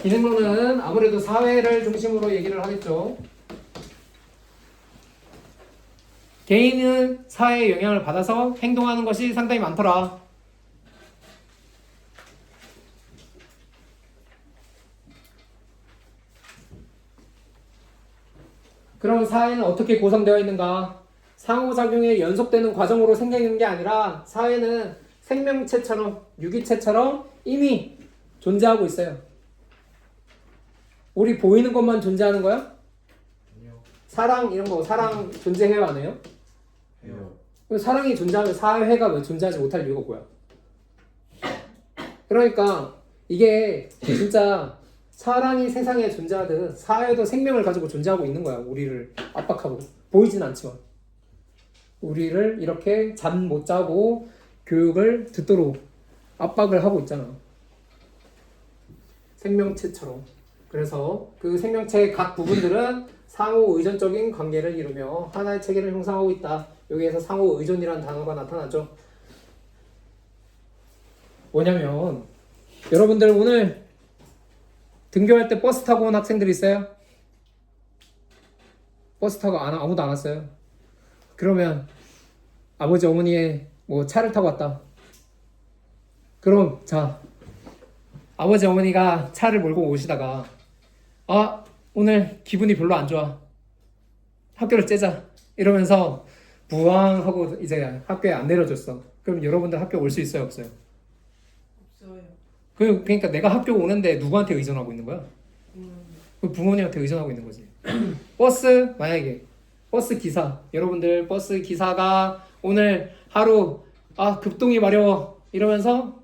기능론은 아무래도 사회를 중심으로 얘기를 하겠죠. 개인은 사회의 영향을 받아서 행동하는 것이 상당히 많더라. 그럼 사회는 어떻게 구성되어 있는가? 상호작용에 연속되는 과정으로 생기는 게 아니라 사회는 생명체처럼, 유기체처럼 이미 존재하고 있어요. 우리 보이는 것만 존재하는 거야? 아니요. 사랑 이런 거 사랑 존재해요 안 해요? 해요. 사랑이 존재하면 사회가 왜 존재하지 못할 이유가 뭐야? 그러니까 이게 진짜 사랑이 세상에 존재하듯 사회도 생명을 가지고 존재하고 있는 거야. 우리를 압박하고 보이진 않지만 우리를 이렇게 잠 못 자고 교육을 듣도록 압박을 하고 있잖아. 생명체처럼. 그래서 그 생명체의 각 부분들은 상호 의존적인 관계를 이루며 하나의 체계를 형성하고 있다. 여기에서 상호 의존이라는 단어가 나타나죠. 뭐냐면 여러분들 오늘 등교할 때 버스 타고 온 학생들 있어요? 버스 타고 아무도 안 왔어요? 그러면 아버지 어머니의 뭐 차를 타고 왔다. 그럼 자 아버지 어머니가 차를 몰고 오시다가 오늘 기분이 별로 안 좋아. 학교를 째자. 이러면서 부항 하고 이제 학교에 안 내려줬어. 그럼 여러분들 학교 올 수 있어요, 없어요? 없어요. 그러니까 내가 학교 오는데 누구한테 의존하고 있는 거야? 부모님한테 의존하고 있는 거지. 버스 만약에 버스 기사 여러분들 버스 기사가 오늘 하루 급동이 마려워 이러면서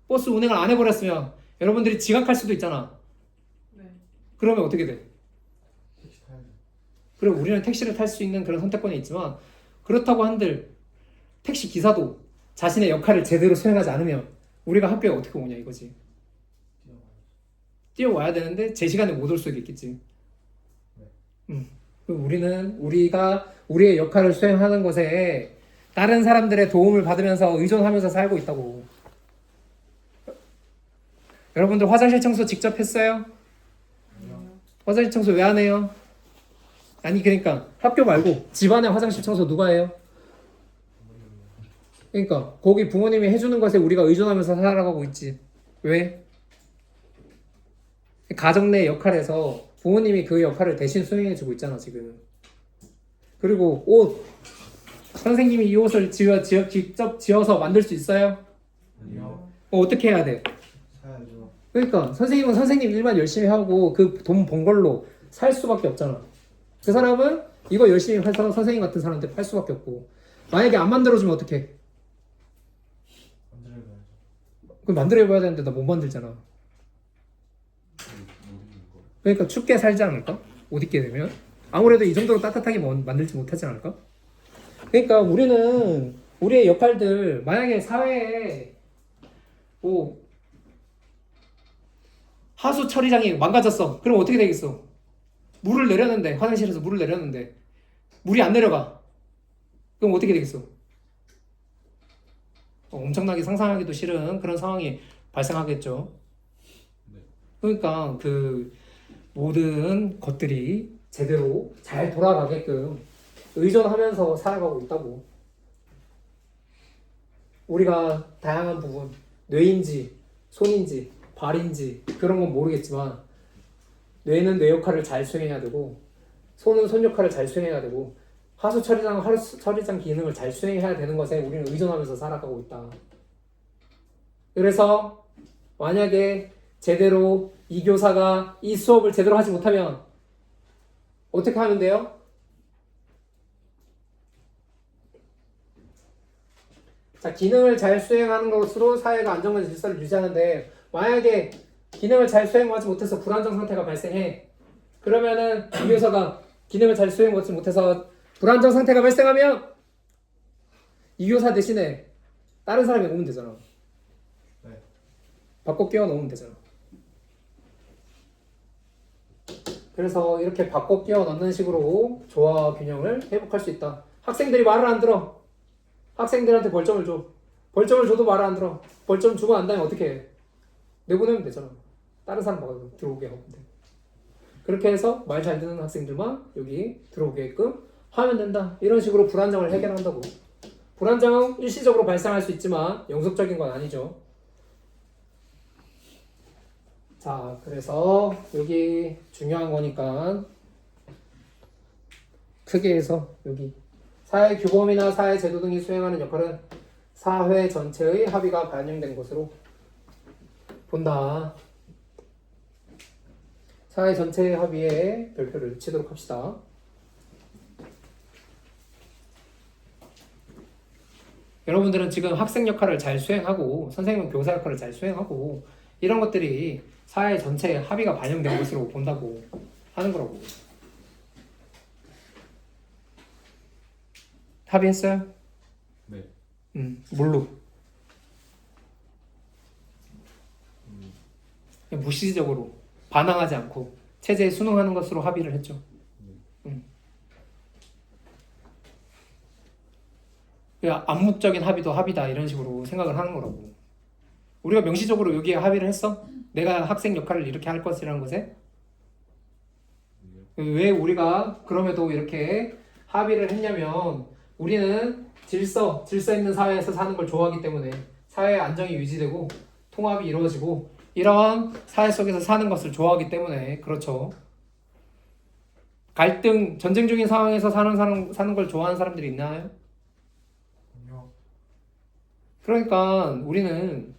버스 운행을 안 해버렸으면 여러분들이 지각할 수도 있잖아. 네. 그러면 어떻게 돼? 택시 타야죠. 그래 우리는 택시를 탈 수 있는 그런 선택권이 있지만 그렇다고 한들 택시 기사도 자신의 역할을 제대로 수행하지 않으면 우리가 학교에 어떻게 오냐 이거지. 뛰어와야 되는데 제 시간에 못 올 수도 있겠지. 우리가 우리의 역할을 수행하는 것에 다른 사람들의 도움을 받으면서 의존하면서 살고 있다고. 여러분들 화장실 청소 직접 했어요? 화장실 청소 왜 안 해요? 아니 그러니까 학교 말고 집안의 화장실 청소 누가 해요? 그러니까 거기 부모님이 해주는 것에 우리가 의존하면서 살아가고 있지. 왜? 가정 내 역할에서 부모님이 그 역할을 대신 수행해주고 있잖아 지금. 그리고 옷 선생님이 이 옷을 직접 지어서 만들 수 있어요? 아니요. 어떻게 해야 돼? 사야죠. 그러니까 선생님은 선생님 일만 열심히 하고 그 돈 번 걸로 살 수밖에 없잖아. 그 사람은 이거 열심히 해서 선생님 같은 사람한테 팔 수밖에 없고 만약에 안 만들어주면 어떡해? 만들어야죠. 그럼 만들어봐야 되는데 나 못 만들잖아. 그러니까 춥게 살지 않을까? 옷 입게 되면 아무래도 이 정도로 따뜻하게 만들지 못하지 않을까? 그러니까 우리는 우리의 역할들 만약에 사회에 뭐 하수 처리장이 망가졌어. 그럼 어떻게 되겠어? 물을 내렸는데 화장실에서 물을 내렸는데 물이 안 내려가. 그럼 어떻게 되겠어? 엄청나게 상상하기도 싫은 그런 상황이 발생하겠죠. 그러니까 그 모든 것들이 제대로 잘 돌아가게끔 의존하면서 살아가고 있다고. 우리가 다양한 부분, 뇌인지, 손인지, 발인지 그런 건 모르겠지만 뇌는 뇌 역할을 잘 수행해야 되고 손은 손 역할을 잘 수행해야 되고 하수 처리장 기능을 잘 수행해야 되는 것에 우리는 의존하면서 살아가고 있다. 그래서 만약에 제대로 이 교사가 이 수업을 제대로 하지 못하면 어떻게 하면 돼요? 자, 기능을 잘 수행하는 것으로 사회가 안정된 질서를 유지하는데 만약에 기능을 잘 수행하지 못해서 불안정 상태가 발생해. 그러면은 이 교사가 기능을 잘 수행하지 못해서 불안정 상태가 발생하면 이 교사 대신에 다른 사람이 오면 되잖아. 네. 바꿔 끼워 넣으면 되잖아. 그래서 이렇게 바꿔 끼워 넣는 식으로 조화와 균형을 회복할 수 있다. 학생들이 말을 안 들어. 학생들한테 벌점을 줘. 벌점을 줘도 말을 안 들어. 벌점 주고 안 다면 어떻게 해? 내보내면 되잖아. 다른 사람 막 들어오게 하면 돼. 그렇게 해서 말 잘 듣는 학생들만 여기 들어오게끔 하면 된다. 이런 식으로 불안정을 해결한다고. 불안정 일시적으로 발생할 수 있지만 영속적인 건 아니죠. 자, 그래서 여기 중요한 거니까 크게 해서 여기 사회 규범이나 사회 제도 등이 수행하는 역할은 사회 전체의 합의가 반영된 것으로 본다. 사회 전체의 합의에 별표를 치도록 합시다. 여러분들은 지금 학생 역할을 잘 수행하고 선생님은 교사 역할을 잘 수행하고 이런 것들이 사회 전체의 합의가 반영된 것으로 본다고 하는 거라고. 합의했어요? 네. 뭘로? 그냥 무시적으로 반항하지 않고 체제에 순응하는 것으로 합의를 했죠. 암묵적인 합의도 합의다 이런 식으로 생각을 하는 거라고. 우리가 명시적으로 여기에 합의를 했어? 내가 학생 역할을 이렇게 할 것이라는 것에? 왜 우리가 그럼에도 이렇게 합의를 했냐면 우리는 질서 있는 사회에서 사는 걸 좋아하기 때문에 사회의 안정이 유지되고 통합이 이루어지고 이러한 사회 속에서 사는 것을 좋아하기 때문에 그렇죠. 갈등, 전쟁 중인 상황에서 사는 걸 좋아하는 사람들이 있나요? 아니요. 그러니까 우리는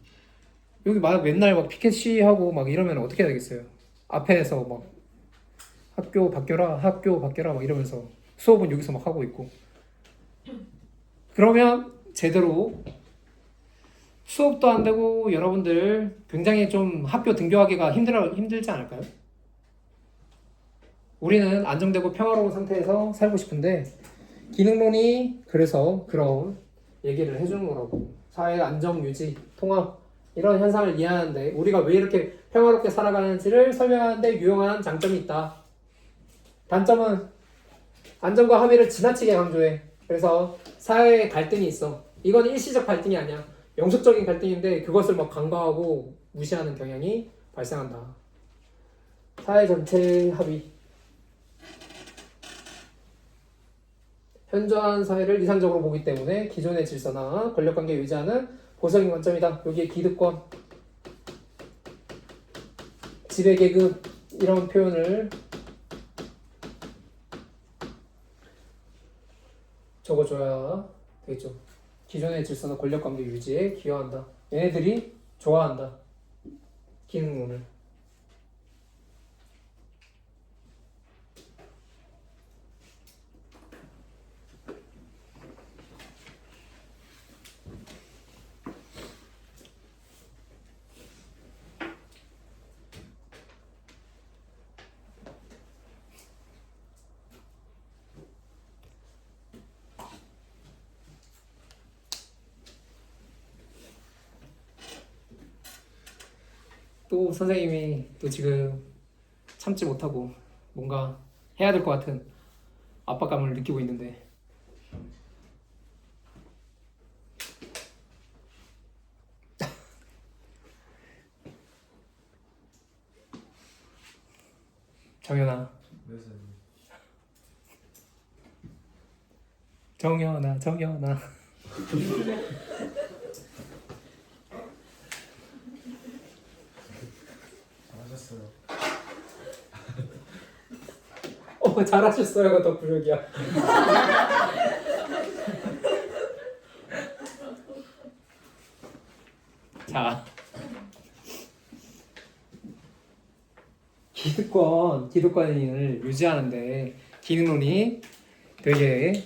여기 막 맨날 막 피켓 시위하고 막 이러면 어떻게 해야 되겠어요? 앞에서 막 학교 바뀌어라 막 이러면서 수업은 여기서 막 하고 있고 그러면 제대로 수업도 안 되고 여러분들 굉장히 좀 학교 등교하기가 힘들지 않을까요? 우리는 안정되고 평화로운 상태에서 살고 싶은데 기능론이 그래서 그런 얘기를 해주는 거라고. 사회 안정 유지, 통합 이런 현상을 이해하는데 우리가 왜 이렇게 평화롭게 살아가는지를 설명하는데 유용한 장점이 있다. 단점은 안정과 합의를 지나치게 강조해. 그래서 사회에 갈등이 있어. 이건 일시적 갈등이 아니야. 영속적인 갈등인데 그것을 막 간과하고 무시하는 경향이 발생한다. 사회 전체의 합의. 현저한 사회를 이상적으로 보기 때문에 기존의 질서나 권력관계 유지하는 보수적인 관점이다. 여기에 기득권, 지배계급 이런 표현을 적어줘야 되겠죠. 기존의 질서나 권력관계 유지에 기여한다. 얘네들이 좋아한다. 기능론을. 또 선생님이 또 지금 참지 못하고 뭔가 해야 될 것 같은 압박감을 느끼고 있는데 정연아 네, 선생님. 정연아 잘하셨어요. 잘하셨어요가 더 부력이야. 자, 기득권을 유지하는데 기능론이 되게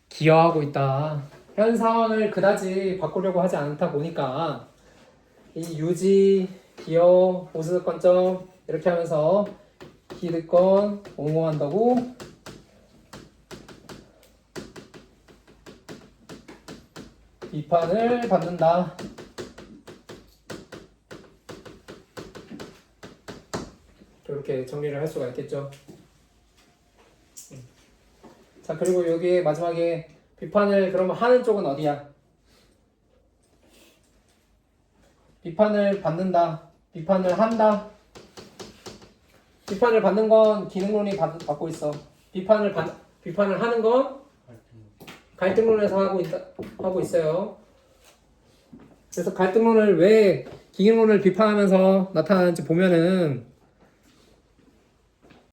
기여하고 있다. 현 상황을 그다지 바꾸려고 하지 않다 보니까 이 유지, 기여, 보수관점 이렇게 하면서 기득권 옹호한다고 비판을 받는다. 이렇게 정리를 할 수가 있겠죠. 자, 그리고 여기 마지막에 비판을 그러면 하는 쪽은 어디야? 비판을 받는다. 비판을 한다. 비판을 받는 건 기능론이 받고 있어. 비판을 하는 건 갈등론에서 하고 있어요. 그래서 갈등론을 왜 기능론을 비판하면서 나타나는지 보면은